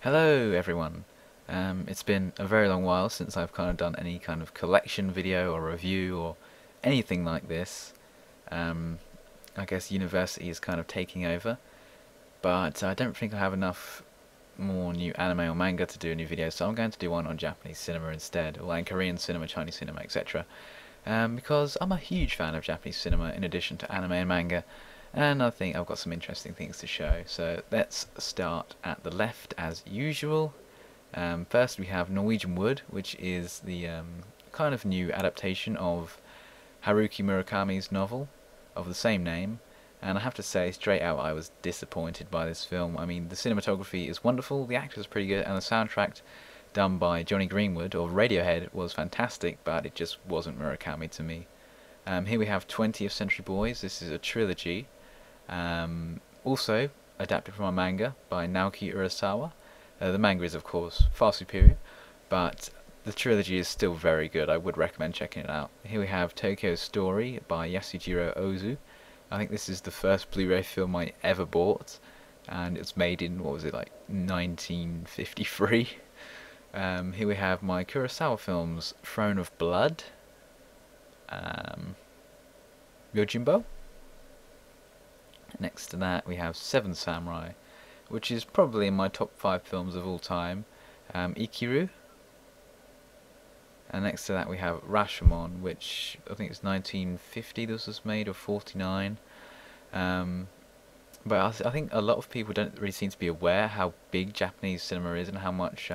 Hello everyone. It's been a very long while since I've kind of done any kind of collection video or review or anything like this. I guess university is kind of taking over, but I don't think I have enough more new anime or manga to do a new video, so I'm going to do one on Japanese cinema instead, or like Korean cinema, Chinese cinema, etc. Because I'm a huge fan of Japanese cinema in addition to anime and manga, and I think I've got some interesting things to show. So let's start at the left as usual. First we have Norwegian Wood, which is the kind of new adaptation of Haruki Murakami's novel of the same name. And I have to say, straight out, I was disappointed by this film. I mean, the cinematography is wonderful, the actors are pretty good, and the soundtrack done by Johnny Greenwood, or Radiohead, was fantastic, but it just wasn't Murakami to me. Here we have 20th Century Boys. This is a trilogy. Also adapted from a manga by Naoki Urasawa. The manga is, of course, far superior, but the trilogy is still very good. I would recommend checking it out. Here we have Tokyo Story by Yasujiro Ozu. I think this is the first Blu-ray film I ever bought, and it's made in, what was it, like 1953. Here we have my Kurosawa films, Throne of Blood, Yojimbo. Next to that we have Seven Samurai, which is probably in my top 5 films of all time, Ikiru. And next to that we have Rashomon, which I think it's 1950 this was made, or 49. But I think a lot of people don't really seem to be aware how big Japanese cinema is and how much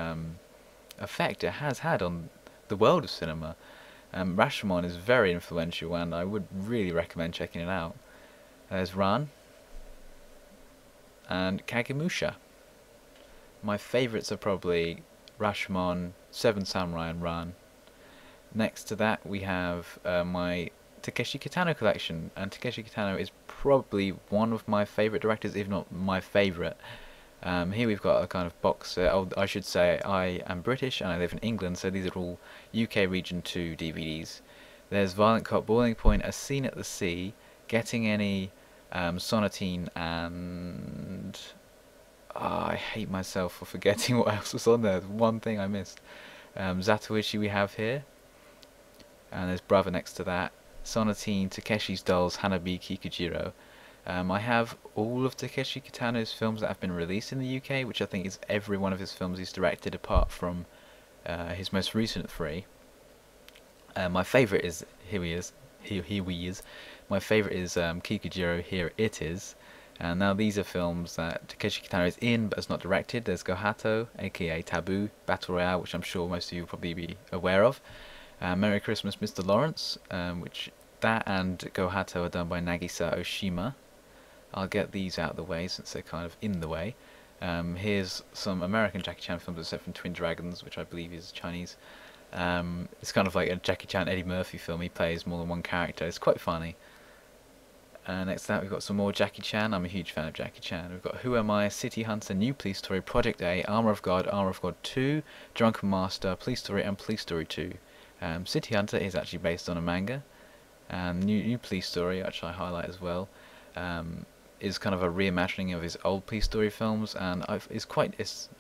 effect it has had on the world of cinema. Rashomon is very influential, and I would really recommend checking it out. There's Ran and Kagemusha. My favourites are probably Rashomon, Seven Samurai, and Ran. Next to that we have my Takeshi Kitano collection, and Takeshi Kitano is probably one of my favourite directors, if not my favourite. Here we've got a kind of box set. I should say I am British and I live in England, so these are all UK Region 2 DVDs. There's Violent Cop, Boiling Point, A Scene at the Sea, Getting Any, Sonatine, and I hate myself for forgetting what else was on there. There's one thing I missed. Zatoichi we have here, and there's Brother next to that. Sonatine, Takeshi's Dolls, Hanabi, Kikujiro. I have all of Takeshi Kitano's films that have been released in the UK, which I think is every one of his films he's directed apart from his most recent 3. My favourite is Here We Is. My favourite is Kikujiro, Here It Is. And now these are films that Takeshi Kitano is in but has not directed. There's Gohato, aka Taboo, Battle Royale, which I'm sure most of you will probably be aware of. Merry Christmas, Mr. Lawrence, which that and Gohato are done by Nagisa Oshima. I'll get these out of the way since they're kind of in the way. Here's some American Jackie Chan films except from Twin Dragons, which I believe is Chinese. It's kind of like a Jackie Chan Eddie Murphy film. He plays more than one character. It's quite funny. Next to that we've got some more Jackie Chan. I'm a huge fan of Jackie Chan. We've got Who Am I, City Hunter, New Police Story, Project A, Armour of God 2, Drunken Master, Police Story, and Police Story 2. City Hunter is actually based on a manga, and New Police Story, which I highlight as well, is kind of a reimagining of his old Police Story films, and I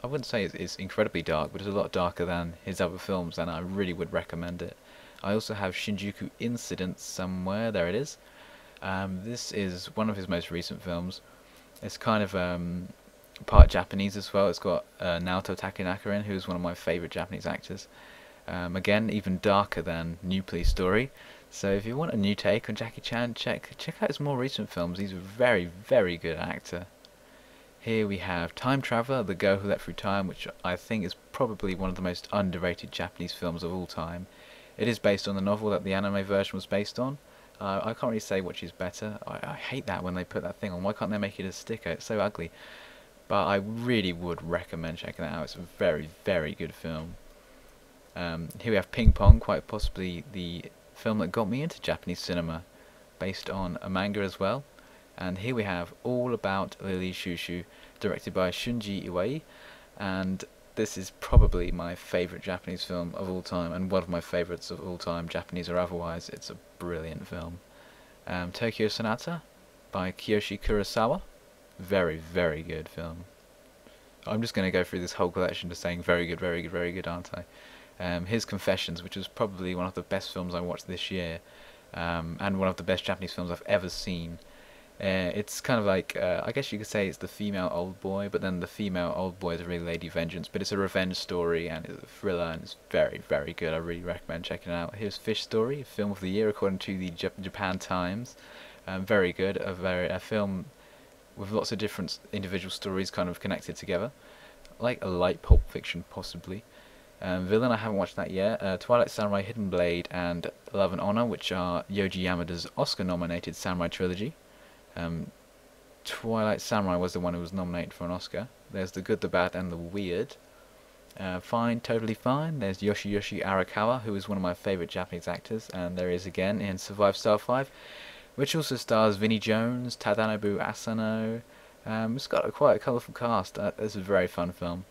wouldn't say it's incredibly dark, but it's a lot darker than his other films, and I really would recommend it. I also have Shinjuku Incident somewhere. There it is. This is one of his most recent films. It's kind of part Japanese as well. It's got Naoto Takenaka in, who's one of my favourite Japanese actors. Again, even darker than New Police Story. So if you want a new take on Jackie Chan, check out his more recent films. He's a very, very good actor. Here we have Time Traveler, The Girl Who Leapt Through Time, which I think is probably one of the most underrated Japanese films of all time. It is based on the novel that the anime version was based on. I can't really say which is better. I hate that when they put that thing on. Why can't they make it a sticker? It's so ugly. But I really would recommend checking that out. It's a very, very good film. Here we have Ping-Pong, quite possibly the film that got me into Japanese cinema, based on a manga as well. And here we have All About Lily Shushu, directed by Shunji Iwai, and this is probably my favourite Japanese film of all time, and one of my favourites of all time, Japanese or otherwise. It's a brilliant film. Tokyo Sonata by Kiyoshi Kurosawa, very, very good film. I'm just going to go through this whole collection just saying very good, very good, very good, aren't I? His Confessions, which was probably one of the best films I watched this year, and one of the best Japanese films I've ever seen. It's kind of like, I guess you could say it's the female old boy, but then the female old boy is really Lady Vengeance, but it's a revenge story, and it's a thriller, and it's very, very good. I really recommend checking it out. Here's Fish Story, Film of the Year according to the Japan Times. Very good, a film with lots of different individual stories kind of connected together, like a light Pulp Fiction possibly. Villain, I haven't watched that yet. Twilight Samurai, Hidden Blade, and Love and Honor, which are Yoji Yamada's Oscar-nominated samurai trilogy. Twilight Samurai was the one who was nominated for an Oscar. There's The Good, the Bad, and the Weird. Fine, Totally Fine. There's Yoshiyoshi Arakawa, who is one of my favourite Japanese actors, and there he is again in Survive Star 5, which also stars Vinnie Jones, Tadanobu Asano. It's got quite a colourful cast. It's a very fun film.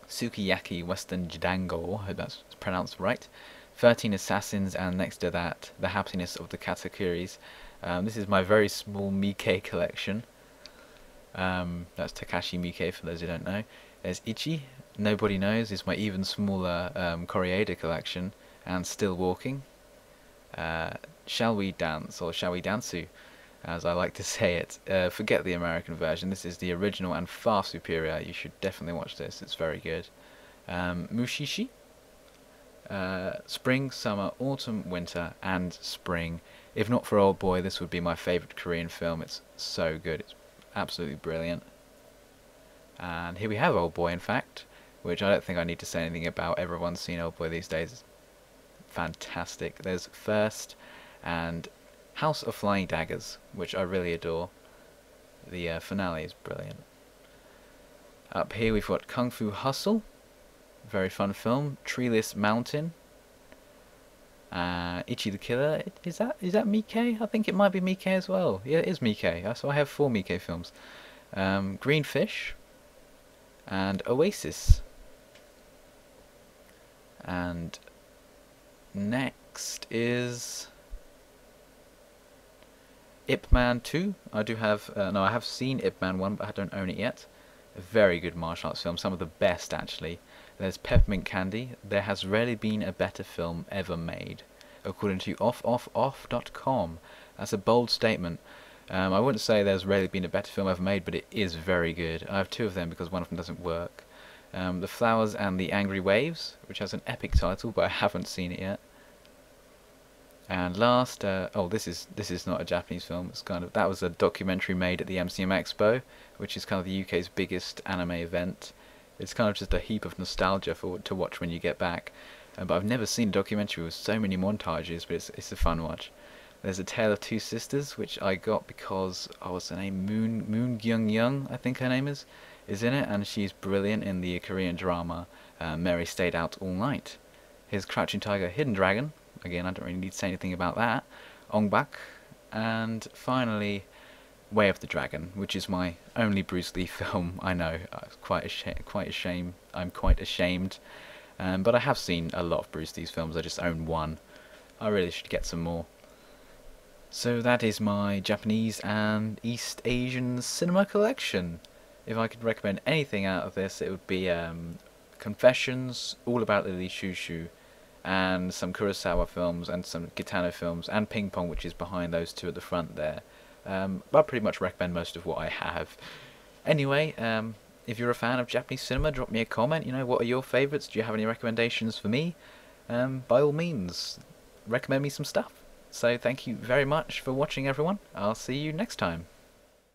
Sukiyaki Western Jidango, I hope that's pronounced right. 13 Assassins, and next to that, The Happiness of the Katakuris. This is my very small Miike collection. That's Takashi Miike for those who don't know. There's Ichi, Nobody Knows, is my even smaller Koreeda collection, and Still Walking. Shall We Dance, or Shall We Dansu, as I like to say it. Forget the American version, this is the original and far superior. You should definitely watch this, it's very good. Mushishi, Spring, Summer, Autumn, Winter, and Spring. If not for Old Boy, this would be my favourite Korean film. It's so good, it's absolutely brilliant. And here we have Old Boy, in fact, which I don't think I need to say anything about. Everyone's seen Old Boy these days. Fantastic. There's First and House of Flying Daggers, which I really adore. The finale is brilliant. Up here we've got Kung Fu Hustle, very fun film. Treeless Mountain, Ichi the Killer. Is that Miike? I think it might be Miike as well. Yeah, it is Miike. So I have 4 Miike films. Green Fish and Oasis. And next is Ip Man 2. I do have, no, I have seen Ip Man 1, but I don't own it yet. A very good martial arts film, some of the best actually. There's Peppermint Candy. There has rarely been a better film ever made, according to offoff.com. That's a bold statement. I wouldn't say there's rarely been a better film ever made, but it is very good. I have 2 of them because one of them doesn't work. The Flowers and the Angry Waves, which has an epic title, but I haven't seen it yet. And last, oh, this is not a Japanese film. It's kind of, that was a documentary made at the MCM Expo, which is kind of the UK's biggest anime event. It's kind of just a heap of nostalgia to watch when you get back. But I've never seen a documentary with so many montages, but it's a fun watch. There's A Tale of Two Sisters, which I got because, oh, what's her name? Moon Gyung Young, I think her name is in it, and she's brilliant in the Korean drama Mary Stayed Out All Night. Here's Crouching Tiger, Hidden Dragon. Again, I don't really need to say anything about that. Ong Bak, and finally Way of the Dragon, which is my only Bruce Lee film. I know, quite a shame. I'm quite ashamed, but I have seen a lot of Bruce Lee's films. I just own 1. I really should get some more. So that is my Japanese and East Asian cinema collection. If I could recommend anything out of this, it would be Confessions, All About Lily Shushu, and some Kurosawa films and some Gitano films, and Ping-Pong, which is behind those 2 at the front there. I pretty much recommend most of what I have. Anyway, if you're a fan of Japanese cinema, drop me a comment. You know, what are your favourites? Do you have any recommendations for me? By all means, recommend me some stuff. So thank you very much for watching, everyone. I'll see you next time.